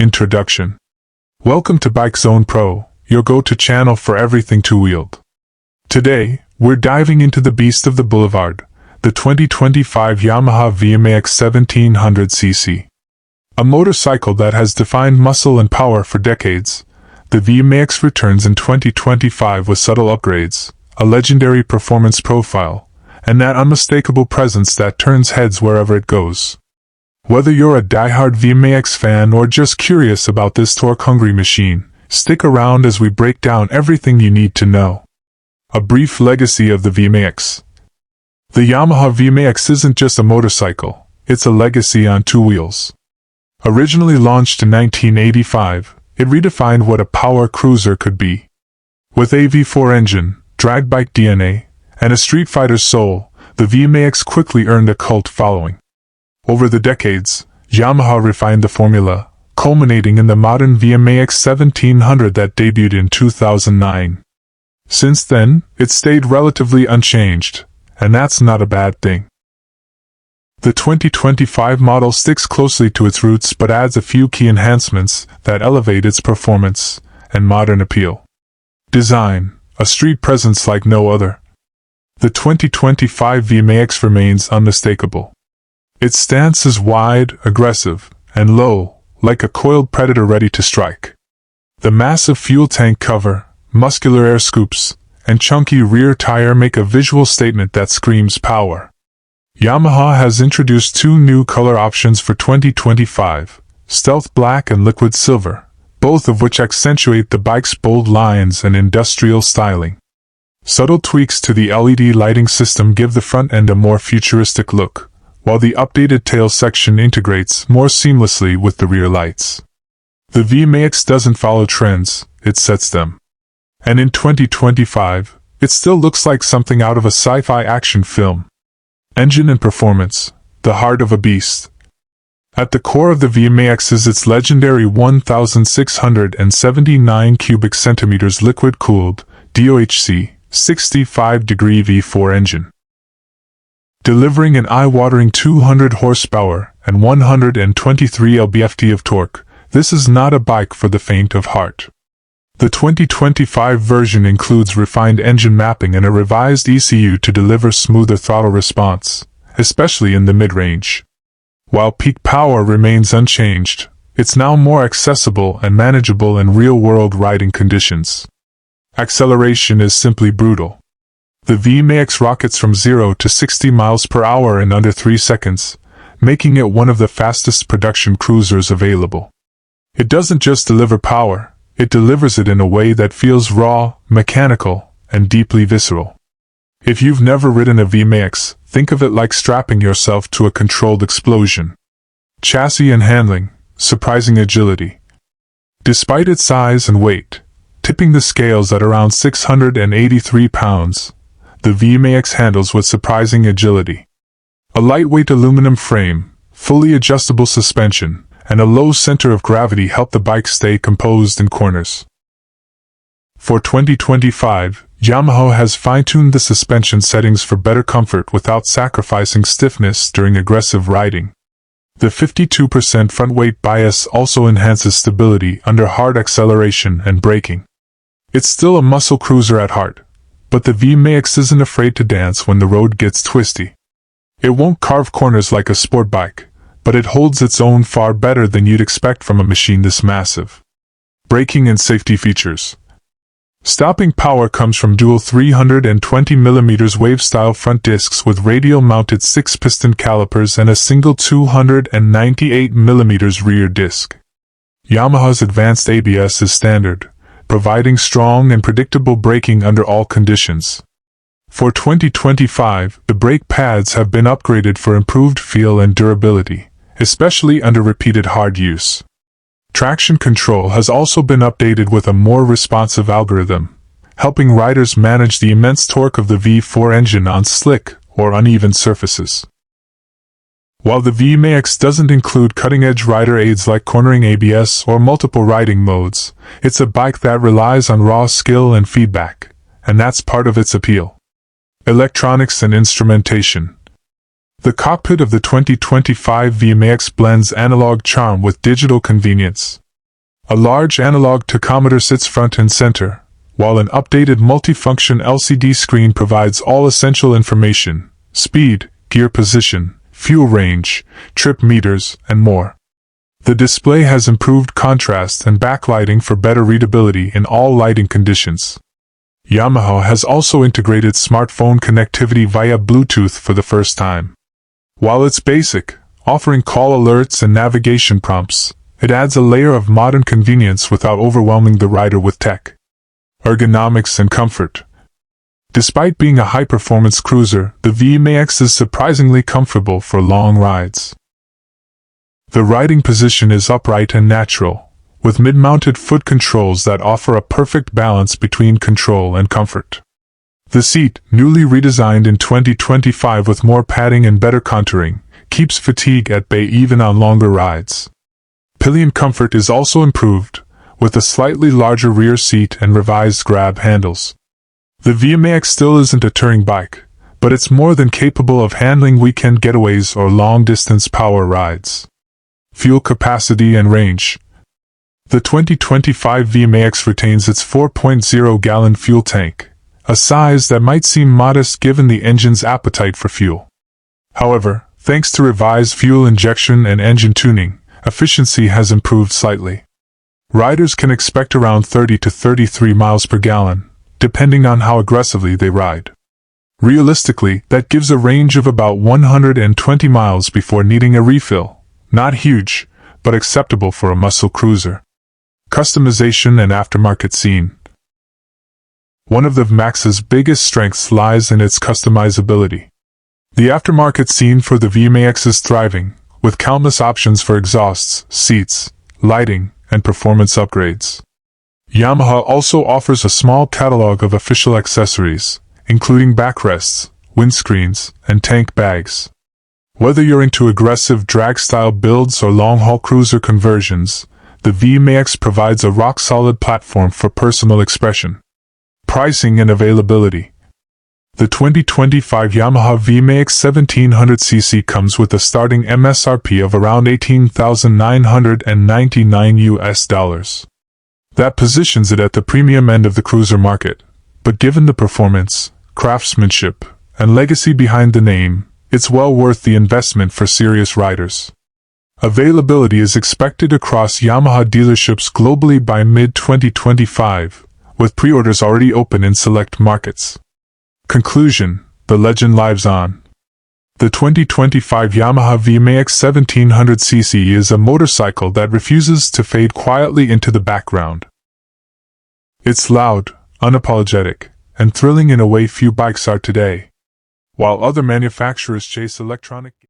Introduction. Welcome to Bike Zone Pro, your go-to channel for everything two-wheeled. Today, we're diving into the beast of the boulevard, the 2025 Yamaha VMAX 1700cc. A motorcycle that has defined muscle and power for decades, the VMAX returns in 2025 with subtle upgrades, a legendary performance profile, and that unmistakable presence that turns heads wherever it goes. Whether you're a diehard VMAX fan or just curious about this torque-hungry machine, stick around as we break down everything you need to know. A brief legacy of the VMAX. The Yamaha VMAX isn't just a motorcycle, it's a legacy on two wheels. Originally launched in 1985, it redefined what a power cruiser could be. With a V4 engine, drag bike DNA, and a street fighter's soul, the VMAX quickly earned a cult following. Over the decades, Yamaha refined the formula, culminating in the modern VMAX 1700 that debuted in 2009. Since then, it's stayed relatively unchanged, and that's not a bad thing. The 2025 model sticks closely to its roots but adds a few key enhancements that elevate its performance and modern appeal. Design, a street presence like no other. The 2025 VMAX remains unmistakable. Its stance is wide, aggressive, and low, like a coiled predator ready to strike. The massive fuel tank cover, muscular air scoops, and chunky rear tire make a visual statement that screams power. Yamaha has introduced two new color options for 2025, Stealth Black and Liquid Silver, both of which accentuate the bike's bold lines and industrial styling. Subtle tweaks to the LED lighting system give the front end a more futuristic look, while the updated tail section integrates more seamlessly with the rear lights. The VMAX doesn't follow trends, it sets them. And in 2025, it still looks like something out of a sci-fi action film. Engine and performance, the heart of a beast. At the core of the VMAX is its legendary 1,679 cubic centimeters liquid-cooled, DOHC, 65-degree V4 engine. Delivering an eye-watering 200 horsepower and 123 lb-ft of torque, this is not a bike for the faint of heart. The 2025 version includes refined engine mapping and a revised ECU to deliver smoother throttle response, especially in the mid-range. While peak power remains unchanged, it's now more accessible and manageable in real-world riding conditions. Acceleration is simply brutal. The VMAX rockets from 0 to 60 miles per hour in under 3 seconds, making it one of the fastest production cruisers available. It doesn't just deliver power, it delivers it in a way that feels raw, mechanical, and deeply visceral. If you've never ridden a VMAX, think of it like strapping yourself to a controlled explosion. Chassis and handling, surprising agility. Despite its size and weight, tipping the scales at around 683 pounds, the VMAX handles with surprising agility. A lightweight aluminum frame, fully adjustable suspension, and a low center of gravity help the bike stay composed in corners. For 2025, Yamaha has fine-tuned the suspension settings for better comfort without sacrificing stiffness during aggressive riding. The 52% front weight bias also enhances stability under hard acceleration and braking. It's still a muscle cruiser at heart, but the VMAX isn't afraid to dance when the road gets twisty. It won't carve corners like a sport bike, but it holds its own far better than you'd expect from a machine this massive. Braking and safety features. Stopping power comes from dual 320mm wave-style front discs with radial-mounted 6-piston calipers and a single 298mm rear disc. Yamaha's advanced ABS is standard, providing strong and predictable braking under all conditions. For 2025, the brake pads have been upgraded for improved feel and durability, especially under repeated hard use. Traction control has also been updated with a more responsive algorithm, helping riders manage the immense torque of the V4 engine on slick or uneven surfaces. While the VMAX doesn't include cutting-edge rider aids like cornering ABS or multiple riding modes, it's a bike that relies on raw skill and feedback, and that's part of its appeal. Electronics and instrumentation. The cockpit of the 2025 VMAX blends analog charm with digital convenience. A large analog tachometer sits front and center, while an updated multifunction LCD screen provides all essential information: speed, gear position, fuel range, trip meters, and more. The display has improved contrast and backlighting for better readability in all lighting conditions. Yamaha has also integrated smartphone connectivity via Bluetooth for the first time. While it's basic, offering call alerts and navigation prompts, it adds a layer of modern convenience without overwhelming the rider with tech. Ergonomics and comfort. Despite being a high-performance cruiser, the VMAX is surprisingly comfortable for long rides. The riding position is upright and natural, with mid-mounted foot controls that offer a perfect balance between control and comfort. The seat, newly redesigned in 2025 with more padding and better contouring, keeps fatigue at bay even on longer rides. Pillion comfort is also improved, with a slightly larger rear seat and revised grab handles. The VMAX still isn't a touring bike, but it's more than capable of handling weekend getaways or long-distance power rides. Fuel capacity and range. The 2025 VMAX retains its 4.0-gallon fuel tank, a size that might seem modest given the engine's appetite for fuel. However, thanks to revised fuel injection and engine tuning, efficiency has improved slightly. Riders can expect around 30 to 33 miles per gallon, depending on how aggressively they ride. Realistically, that gives a range of about 120 miles before needing a refill. Not huge, but acceptable for a muscle cruiser. Customization and aftermarket scene. One of the VMAX's biggest strengths lies in its customizability. The aftermarket scene for the VMAX is thriving, with countless options for exhausts, seats, lighting, and performance upgrades. Yamaha also offers a small catalog of official accessories, including backrests, windscreens, and tank bags. Whether you're into aggressive drag-style builds or long-haul cruiser conversions, the VMAX provides a rock-solid platform for personal expression. Pricing and availability. The 2025 Yamaha VMAX 1700cc comes with a starting MSRP of around $18,999. That positions it at the premium end of the cruiser market, but given the performance, craftsmanship, and legacy behind the name, it's well worth the investment for serious riders. Availability is expected across Yamaha dealerships globally by mid-2025, with pre-orders already open in select markets. Conclusion: the legend lives on. The 2025 Yamaha VMAX 1700cc is a motorcycle that refuses to fade quietly into the background. It's loud, unapologetic, and thrilling in a way few bikes are today. While other manufacturers chase electronic